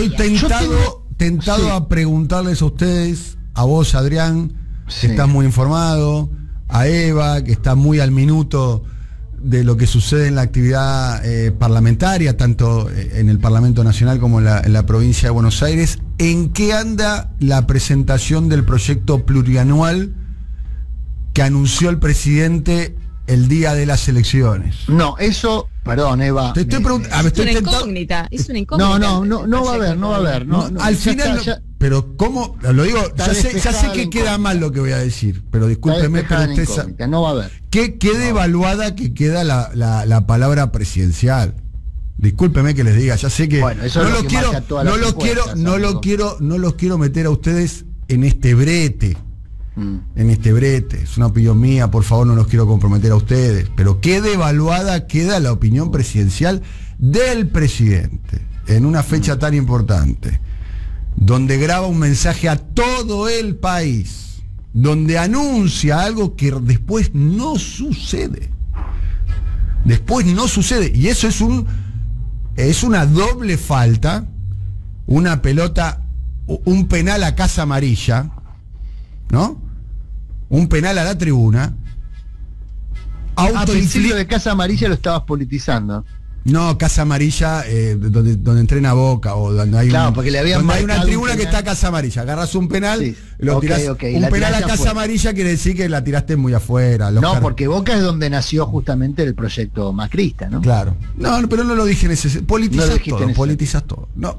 Estoy tentado sí. a preguntarles a ustedes, a vos, Adrián, Sí. que estás muy informado, a Eva, que está muy al minuto de lo que sucede en la actividad parlamentaria, tanto en el Parlamento Nacional como en la provincia de Buenos Aires. ¿En qué anda la presentación del proyecto plurianual que anunció el presidente el día de las elecciones? No, eso, perdón, Eva. Te estoy preguntando. Es una incógnita. No va a haber. Al final, pero ¿cómo? Lo digo, ya sé que queda mal lo que voy a decir, pero discúlpeme, pero usted no va a haber. Qué devaluada que queda la palabra presidencial. Discúlpeme que les diga, ya sé que bueno, eso no los quiero meter a ustedes en este brete. Es una opinión mía, por favor, no los quiero comprometer a ustedes, pero qué devaluada queda la opinión presidencial del presidente en una fecha tan importante, donde graba un mensaje a todo el país, donde anuncia algo que después no sucede. Y eso es una doble falta, una pelota, un penal a casa amarilla, ¿no? Un penal a la tribuna. Al principio de Casa Amarilla lo estabas politizando. No, Casa Amarilla, donde entrena Boca, o donde hay, porque le habían donde hay una tribuna que está Casa Amarilla. Agarras un penal, sí. lo tirás. Un penal a Casa afuera. Amarilla quiere decir que la tiraste muy afuera. Porque Boca es donde nació justamente el proyecto macrista, ¿no? Claro. No, pero no lo dije en ese. Politizas todo. No,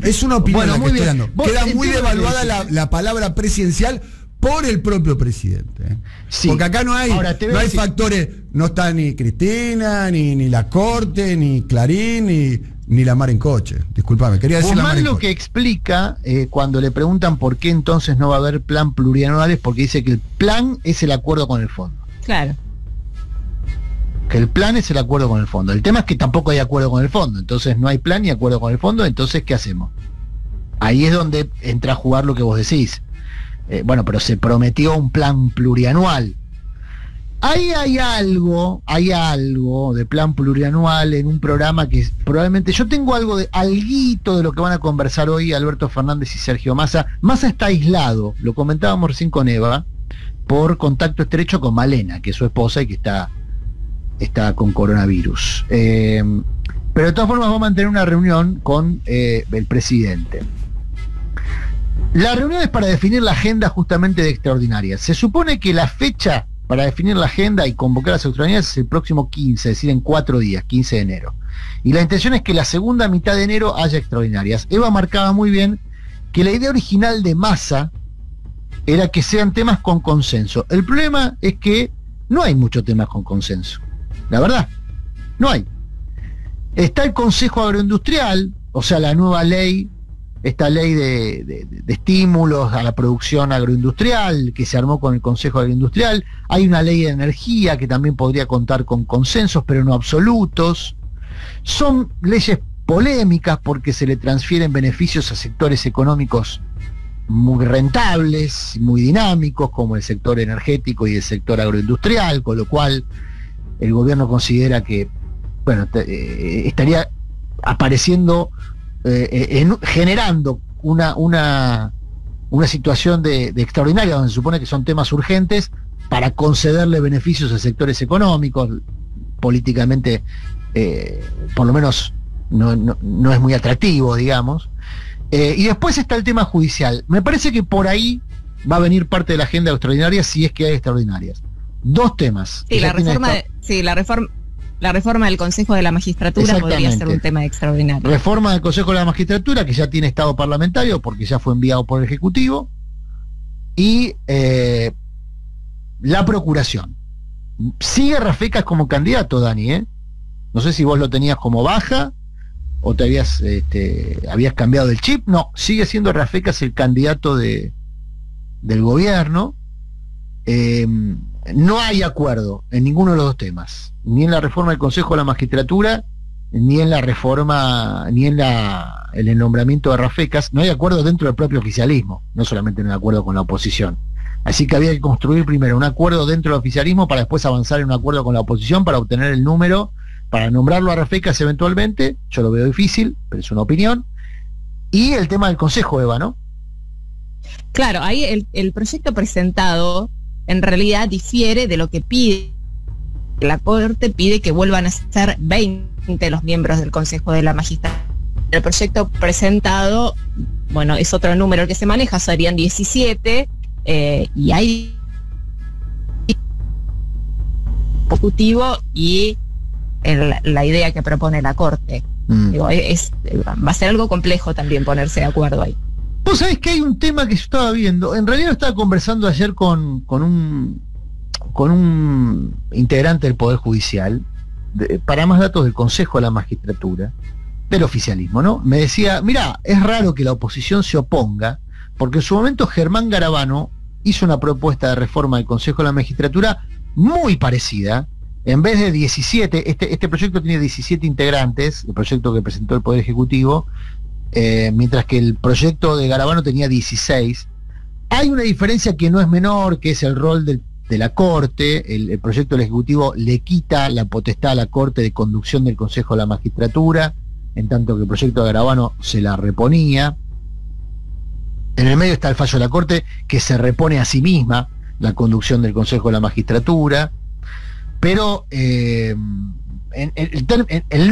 es una opinión la que estoy dando. Queda muy devaluada la palabra presidencial por el propio presidente. Sí. Porque acá no hay factores, no está ni Cristina, ni la Corte, ni Clarín, ni la Mar en Coche. Disculpame, quería decir la Mar en Coche. Lo que explica cuando le preguntan por qué entonces no va a haber plan plurianual es porque dice que el plan es el acuerdo con el fondo. Claro. Que el plan es el acuerdo con el fondo. El tema es que tampoco hay acuerdo con el fondo. Entonces no hay plan ni acuerdo con el fondo. Entonces, ¿qué hacemos? Ahí es donde entra a jugar lo que vos decís. Pero se prometió un plan plurianual. Ahí hay algo de plan plurianual en un programa que probablemente yo tengo alguito de lo que van a conversar hoy Alberto Fernández y Sergio Massa. Massa está aislado, lo comentábamos recién con Eva, por contacto estrecho con Malena, que es su esposa y que está con coronavirus. Pero de todas formas vamos a mantener una reunión con el presidente. La reunión es para definir la agenda justamente de extraordinarias. Se supone que la fecha para definir la agenda y convocar a las extraordinarias es el próximo 15, es decir, en 4 días, 15 de enero. Y la intención es que la segunda mitad de enero haya extraordinarias. Eva marcaba muy bien que la idea original de Massa era que sean temas con consenso. El problema es que no hay muchos temas con consenso. La verdad, no hay. Está el Consejo Agroindustrial, o sea, la nueva ley, esta ley de estímulos a la producción agroindustrial que se armó con el Consejo Agroindustrial. Hay una ley de energía que también podría contar con consensos, pero no absolutos. Son leyes polémicas porque se le transfieren beneficios a sectores económicos muy rentables, muy dinámicos, como el sector energético y el sector agroindustrial, con lo cual el gobierno considera que estaría apareciendo, generando una situación de extraordinaria, donde se supone que son temas urgentes para concederle beneficios a sectores económicos. Políticamente, por lo menos no es muy atractivo, digamos. Y después está el tema judicial. Me parece que por ahí va a venir parte de la agenda extraordinaria, si es que hay extraordinarias. Dos temas. Sí, la reforma del Consejo de la Magistratura podría ser un tema extraordinario. Reforma del Consejo de la Magistratura, que ya tiene estado parlamentario porque ya fue enviado por el Ejecutivo. Y la Procuración. Sigue Rafecas como candidato, Dani, No sé si vos lo tenías como baja o te habías cambiado el chip. No, sigue siendo Rafecas el candidato del gobierno. No hay acuerdo en ninguno de los dos temas, ni en la reforma del Consejo de la Magistratura, ni en la reforma, ni en el nombramiento de Rafecas. No hay acuerdo dentro del propio oficialismo, no solamente en un acuerdo con la oposición. Así que había que construir primero un acuerdo dentro del oficialismo para después avanzar en un acuerdo con la oposición para obtener el número, para nombrarlo a Rafecas eventualmente. Yo lo veo difícil, pero es una opinión. Y el tema del Consejo, Eva, ¿no? Claro, ahí el proyecto presentado en realidad difiere de lo que pide. La Corte pide que vuelvan a ser 20 los miembros del Consejo de la Magistratura. El proyecto presentado, bueno, es otro número el que se maneja, serían 17, y hay ejecutivo y la idea que propone la Corte. Digo, va a ser algo complejo también ponerse de acuerdo ahí. Vos sabés que hay un tema que yo estaba viendo, en realidad estaba conversando ayer con un integrante del Poder Judicial, para más datos del Consejo de la Magistratura, del oficialismo, ¿no? Me decía, mirá, es raro que la oposición se oponga, porque en su momento Germán Garabano hizo una propuesta de reforma del Consejo de la Magistratura muy parecida. En vez de 17, este proyecto tiene 17 integrantes, el proyecto que presentó el Poder Ejecutivo, mientras que el proyecto de Garabano tenía 16. Hay una diferencia que no es menor, que es el rol de la Corte. El proyecto del Ejecutivo le quita la potestad a la Corte de conducción del Consejo de la Magistratura, en tanto que el proyecto de Garabano se la reponía. En el medio está el fallo de la Corte, que se repone a sí misma la conducción del Consejo de la Magistratura. Pero el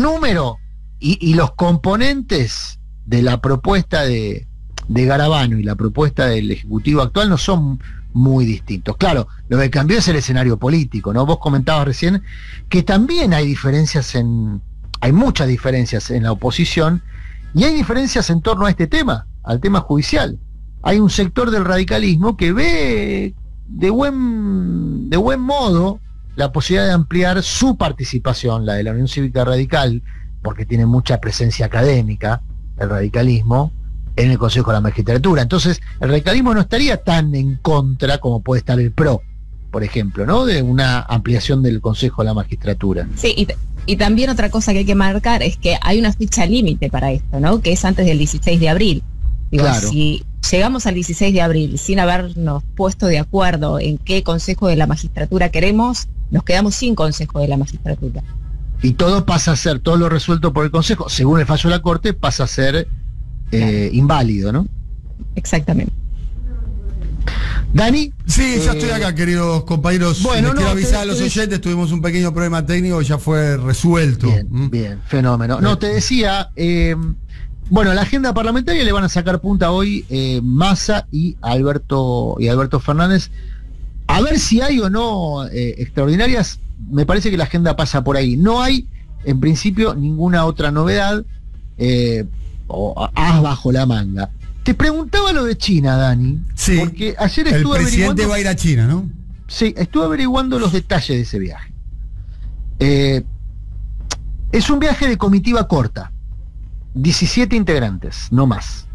número y los componentes de la propuesta de Garabano y la propuesta del Ejecutivo actual no son muy distintos. Claro, lo que cambió es el escenario político, ¿no? Vos comentabas recién que también hay muchas diferencias en la oposición, y hay diferencias en torno a este tema, al tema judicial. Hay un sector del radicalismo que ve de buen modo la posibilidad de ampliar su participación, la de la Unión Cívica Radical, porque tiene mucha presencia académica, el radicalismo, en el Consejo de la Magistratura. Entonces, el radicalismo no estaría tan en contra como puede estar el PRO, por ejemplo, ¿no? De una ampliación del Consejo de la Magistratura. Sí, y también otra cosa que hay que marcar es que hay una fecha límite para esto, ¿no? Que es antes del 16 de abril. Digo, claro. Si llegamos al 16 de abril sin habernos puesto de acuerdo en qué Consejo de la Magistratura queremos, nos quedamos sin Consejo de la Magistratura. Y todo pasa a ser, todo lo resuelto por el Consejo, según el fallo de la Corte, pasa a ser inválido, ¿no? Exactamente. ¿Dani? Sí, ya estoy acá, queridos compañeros. Bueno, quiero avisar a los oyentes, tuvimos un pequeño problema técnico, ya fue resuelto. Bien, fenómeno. No, te decía, bueno, la agenda parlamentaria le van a sacar punta hoy Massa y Alberto Fernández. A ver si hay o no extraordinarias. Me parece que la agenda pasa por ahí. No hay, en principio, ninguna otra novedad o as bajo la manga. Te preguntaba lo de China, Dani. Sí, porque ayer estuve el presidente va a ir a China, ¿no? Sí, estuve averiguando los detalles de ese viaje. Es un viaje de comitiva corta. 17 integrantes, no más.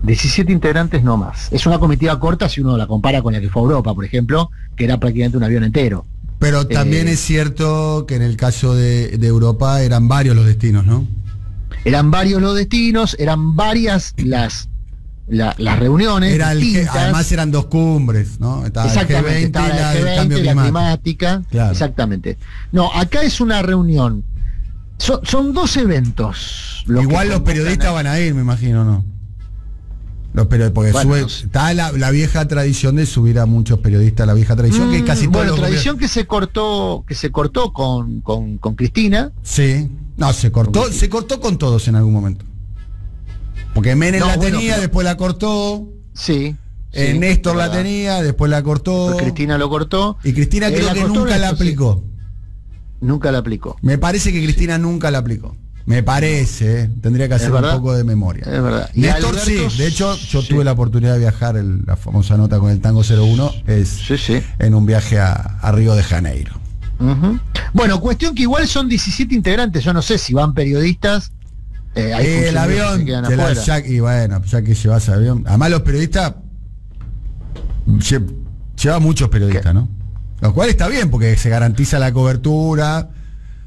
17 integrantes, no más. Es una comitiva corta si uno la compara con la que fue a Europa, por ejemplo, que era prácticamente un avión entero. Pero también es cierto que en el caso de Europa eran varios los destinos, ¿no? Eran varios los destinos, eran varias las reuniones. Además eran dos cumbres, ¿no? Estaba el G20 estaba y la del cambio climática. Claro. Exactamente. No, acá es una reunión. Son dos eventos. Igual los periodistas van a ir, me imagino, ¿no? Porque bueno, está la vieja tradición de subir a muchos periodistas, la vieja tradición que casi todos bueno, tradición que se cortó con Cristina. Sí. No, se cortó con todos en algún momento. Porque Menem tenía, después la cortó. Sí. Néstor la tenía, después la cortó. Pues Cristina lo cortó. Y Cristina creo que nunca la aplicó. Nunca la aplicó. Me parece que Cristina nunca la aplicó. Me parece, tendría que hacer un poco de memoria. Es verdad. Néstor sí, de hecho yo tuve la oportunidad de viajar, la famosa nota con el Tango 01, en un viaje a Río de Janeiro. Bueno, cuestión que igual son 17 integrantes, yo no sé si van periodistas. El avión, y bueno, ya que llevas avión. Además los periodistas, lleva muchos periodistas, ¿no? Lo cual está bien, porque se garantiza la cobertura.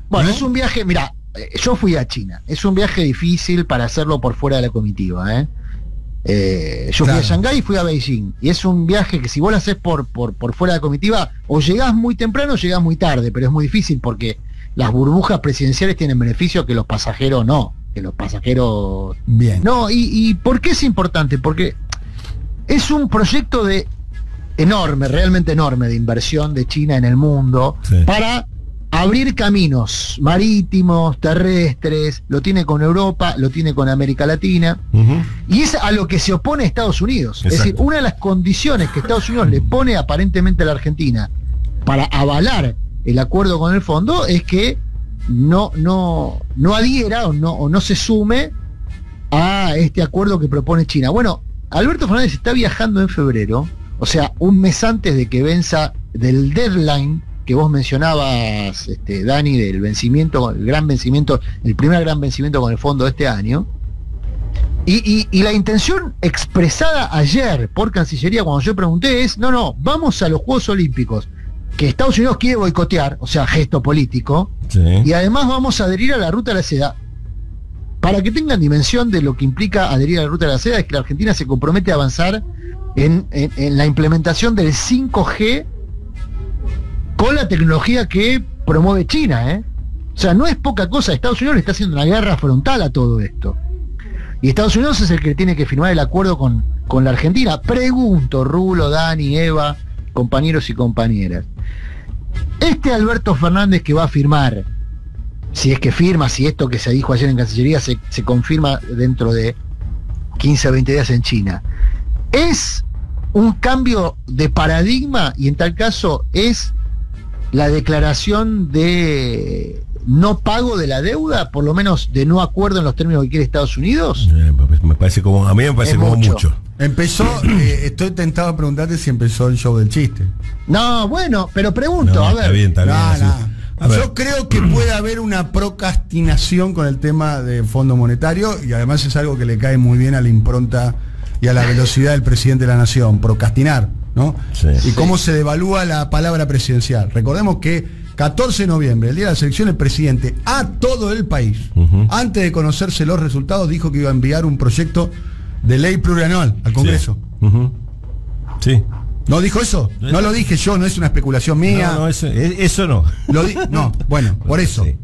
Bueno, ¿no? Es un viaje, mira, yo fui a China, es un viaje difícil para hacerlo por fuera de la comitiva, yo fui a Shanghái y fui a Beijing, y es un viaje que si vos lo haces por fuera de la comitiva, o llegás muy temprano o llegás muy tarde, pero es muy difícil porque las burbujas presidenciales tienen beneficio que los pasajeros no. que los pasajeros... Bien. No, y ¿por qué es importante? Porque es un proyecto enorme, realmente enorme, de inversión de China en el mundo, para abrir caminos marítimos, terrestres, lo tiene con Europa, lo tiene con América Latina, y es a lo que se opone Estados Unidos. Exacto. Es decir, una de las condiciones que Estados Unidos le pone aparentemente a la Argentina para avalar el acuerdo con el fondo es que no adhiera o no se sume a este acuerdo que propone China. Bueno, Alberto Fernández está viajando en febrero, o sea, un mes antes de que venza del deadline que vos mencionabas, Dani, del vencimiento, el primer gran vencimiento con el fondo de este año. Y la intención expresada ayer por Cancillería cuando yo pregunté es, no, vamos a los Juegos Olímpicos, que Estados Unidos quiere boicotear, o sea, gesto político, y además vamos a adherir a la Ruta de la Seda. Para que tengan dimensión de lo que implica adherir a la Ruta de la Seda, es que la Argentina se compromete a avanzar en la implementación del 5G con la tecnología que promueve China, O sea, no es poca cosa. Estados Unidos le está haciendo una guerra frontal a todo esto. Y Estados Unidos es el que tiene que firmar el acuerdo con la Argentina. Pregunto, Rulo, Dani, Eva, compañeros y compañeras. Alberto Fernández que va a firmar, si es que firma, si esto que se dijo ayer en Cancillería se confirma dentro de 15 o 20 días en China, ¿es un cambio de paradigma y en tal caso es la declaración de no pago de la deuda, por lo menos de no acuerdo en los términos que quiere Estados Unidos? A mí me parece como mucho. Empezó, estoy tentado a preguntarte si empezó el show del chiste. No, bueno, pero pregunto, no, a ver. Está bien. Yo creo que puede haber una procrastinación con el tema de Fondo Monetario y además es algo que le cae muy bien a la impronta y a la velocidad del presidente de la Nación, procrastinar, ¿no? Sí. Y cómo se devalúa la palabra presidencial. Recordemos que 14 de noviembre, el día de la elección, el presidente a todo el país, antes de conocerse los resultados, dijo que iba a enviar un proyecto de ley plurianual al Congreso. Sí. ¿No dijo eso? No lo dije yo, no es una especulación mía. No, eso no. No, bueno, por eso. Sí.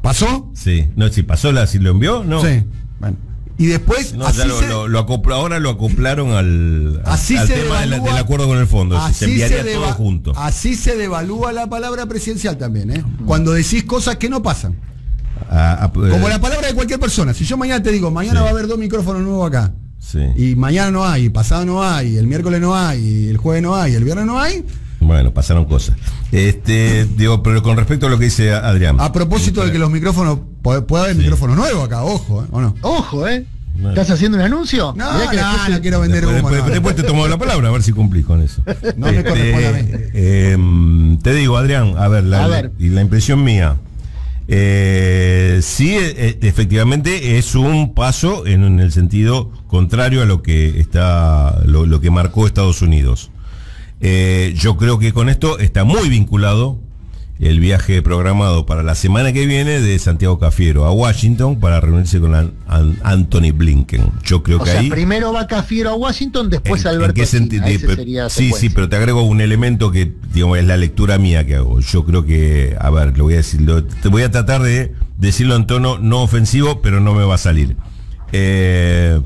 ¿Pasó? Sí. No, si pasó, si lo envió, no. Sí. Bueno. Y después no, ya ahora lo acoplaron al tema del acuerdo con el fondo. Se enviaría todo junto. Así se devalúa la palabra presidencial también, Cuando decís cosas que no pasan. Como la palabra de cualquier persona. Si yo mañana te digo, mañana va a haber 2 micrófonos nuevos acá. Sí. Y mañana no hay, pasado no hay, el miércoles no hay, el jueves no hay, el viernes no hay. Bueno, pasaron cosas. Pero con respecto a lo que dice Adrián. A propósito de que los micrófonos, puede haber micrófonos nuevos acá, ojo, ¿o no? Ojo, ¿Estás haciendo un anuncio? No quiero vender humo. Después te tomo la palabra, a ver si cumplís con eso. No me corresponde a mí. Te digo, Adrián, a ver, la impresión mía. Sí, efectivamente es un paso en el sentido contrario a lo que lo que marcó Estados Unidos. Yo creo que con esto está muy vinculado el viaje programado para la semana que viene de Santiago Cafiero a Washington para reunirse con Anthony Blinken. Yo creo ahí. Primero va Cafiero a Washington, después Alberto. ¿En qué sentido? Sí, pero te agrego un elemento que, digamos, es la lectura mía que hago. Yo creo que, a ver, lo voy a decir, te voy a tratar de decirlo en tono no ofensivo, pero no me va a salir. Es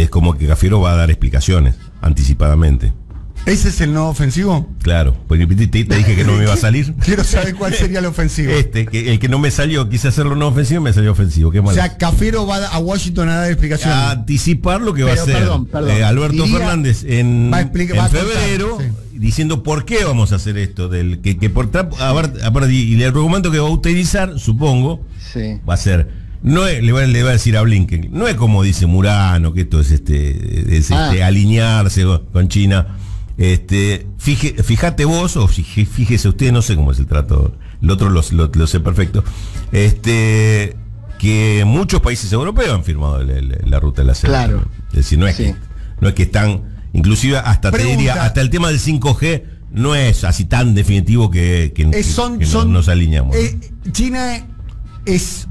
como que Cafiero va a dar explicaciones anticipadamente. ¿Ese es el no ofensivo? Claro, porque te dije que no me iba a salir. Quiero saber cuál sería el ofensivo. El que no me salió, quise hacerlo no ofensivo, me salió ofensivo. Qué mal. O sea, Cafiero va a Washington a dar explicaciones. A anticipar lo que va a hacer Alberto Fernández en febrero, diciendo por qué vamos a hacer esto. Y el argumento que va a utilizar, supongo, va a ser... le va a decir a Blinken, no es como dice Murano, que esto es alinearse con China. Fíjate vos, o fíjese usted, no sé cómo es el trato, el otro lo sé perfecto, que muchos países europeos han firmado la ruta de la seda. Claro. Es decir, no es que están, inclusive hasta te diría, hasta el tema del 5G no es así tan definitivo que nos alineamos. China es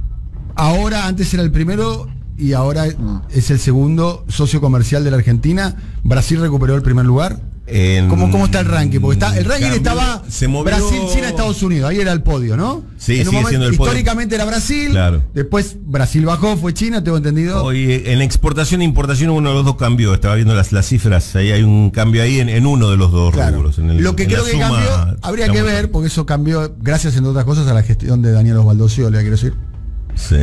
ahora, antes era el primero y ahora es el segundo socio comercial de la Argentina. Brasil recuperó el primer lugar. ¿Cómo está el ranking? Porque el ranking estaba se movió... Brasil, China, Estados Unidos. Ahí era el podio, ¿no? Sí, en un sigue momento, siendo el podio. históricamente era Brasil, claro. Después Brasil bajó, fue China, tengo entendido. Hoy en exportación e importación uno de los dos cambió. Estaba viendo las cifras, ahí hay un cambio ahí en uno de los dos rubros. Lo que creo que cambió, habría que ver, porque eso cambió gracias, entre otras cosas, a la gestión de Daniel Osvaldo, le quiero decir. Sí.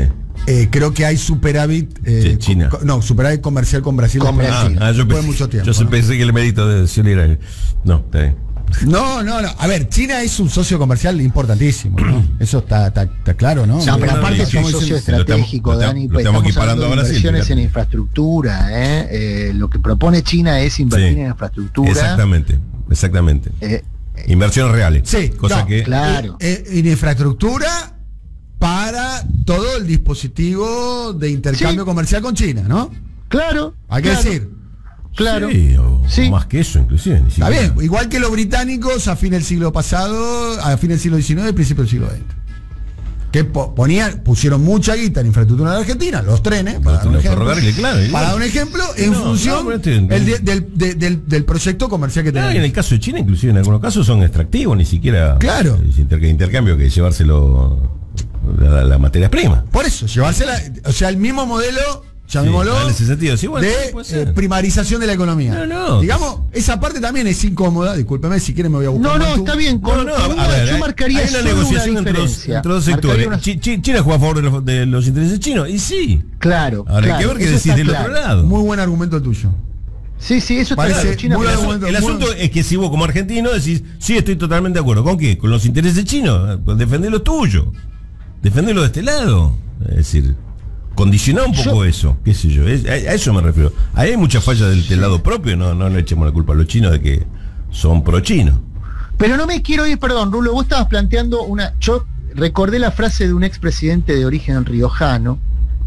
Creo que hay superávit China. Superávit comercial con Brasil. Yo fue mucho tiempo. Yo pensé que el mérito de Scioli. No, está bien. No. A ver, China es un socio comercial importantísimo, ¿no? Eso está claro, ¿no? No, pero aparte es un socio estratégico, Dani. Estamos equiparando a Brasil. Inversiones en infraestructura, lo que propone China es invertir en infraestructura. Exactamente. Inversiones reales. Sí, cosa que. Claro. En infraestructura para todo el dispositivo de intercambio comercial con China, ¿no? Claro. Hay que decir. Claro. Sí, o más que eso, inclusive. Está bien, igual que los británicos a fin del siglo pasado, a fin del siglo XIX y principio del siglo XX. Que pusieron mucha guita en infraestructura de Argentina, los trenes, para dar un ejemplo, en función del proyecto comercial que tenemos. En el caso de China, inclusive en algunos casos son extractivos, ni siquiera intercambio que llevárselo la materia prima. Por eso, llevársela, o sea, el mismo modelo, llamémoslo, en ese sentido, de primarización de la economía. Digamos, esa parte también es incómoda, discúlpeme, si quieren me voy a buscar. Está bien, yo marcaría hay una negociación entre dos sectores. China juega a favor de los intereses chinos, y sí. Claro. Ahora hay que ver qué decís del otro lado. Muy buen argumento el tuyo. Sí, eso parece está claro. El asunto es que si vos como argentino decís, sí, estoy totalmente de acuerdo. ¿Con qué? Con los intereses chinos. Defender lo tuyo. Defenderlo de este lado. Es decir, condicionar un poco eso, qué sé yo. A eso me refiero. Ahí hay muchas fallas del lado propio, no le echemos la culpa a los chinos de que son pro-chinos. Pero no me quiero ir, perdón, Rulo, vos estabas planteando yo recordé la frase de un expresidente de origen riojano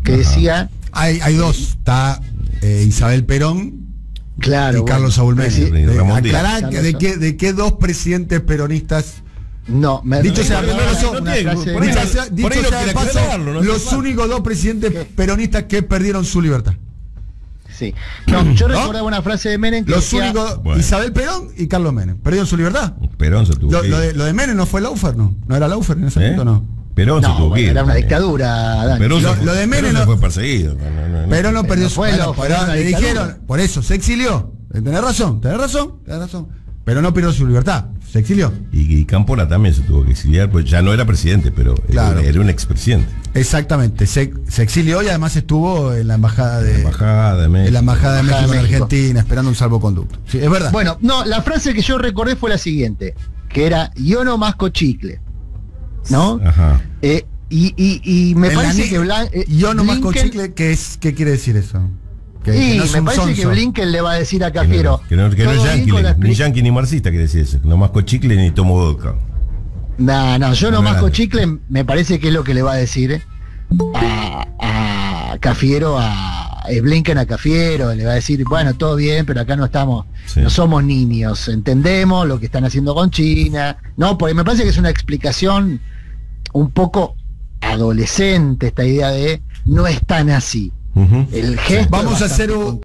que decía... Hay dos, está Isabel Perón y Carlos Saúl Menem. Aclará de qué dos presidentes peronistas... No, dicho sea de paso, los únicos dos presidentes peronistas que perdieron su libertad. Sí. No, yo recordaba una frase de Menem que los únicos, Isabel Perón y Carlos Menem, perdieron su libertad. Perón se tuvo lo de Menem no fue Laufer, ¿no? ¿No era Laufer en ese momento, no? Perón se tuvo que ir. Era una dictadura, Dani. Lo de Menem no fue perseguido. Perón no perdió su libertad. Le dijeron, por eso, se exilió. Tenés razón. Pero no perdió su libertad, se exilió. Y Cámpora también se tuvo que exiliar, pues ya no era presidente, pero era un expresidente. Exactamente, se exilió y además estuvo en la embajada de México en Argentina, esperando un salvoconducto. Sí, es verdad. Bueno, no, la frase que yo recordé fue la siguiente, que era yo no masco chicle, ¿no? Ajá. Y me parece que yo no masco chicle, ¿qué quiere decir eso? Me parece que Blinken le va a decir a Cafiero que no es ni yanqui ni marxista, quiere decir eso. No masco chicle ni tomo vodka. No, yo no masco chicle, me parece que es lo que le va a decir a Cafiero, a Blinken a Cafiero, le va a decir, bueno, todo bien, pero acá no somos niños, entendemos lo que están haciendo con China. No, porque me parece que es una explicación un poco adolescente esta idea de no es tan así. El gesto vamos a hacer un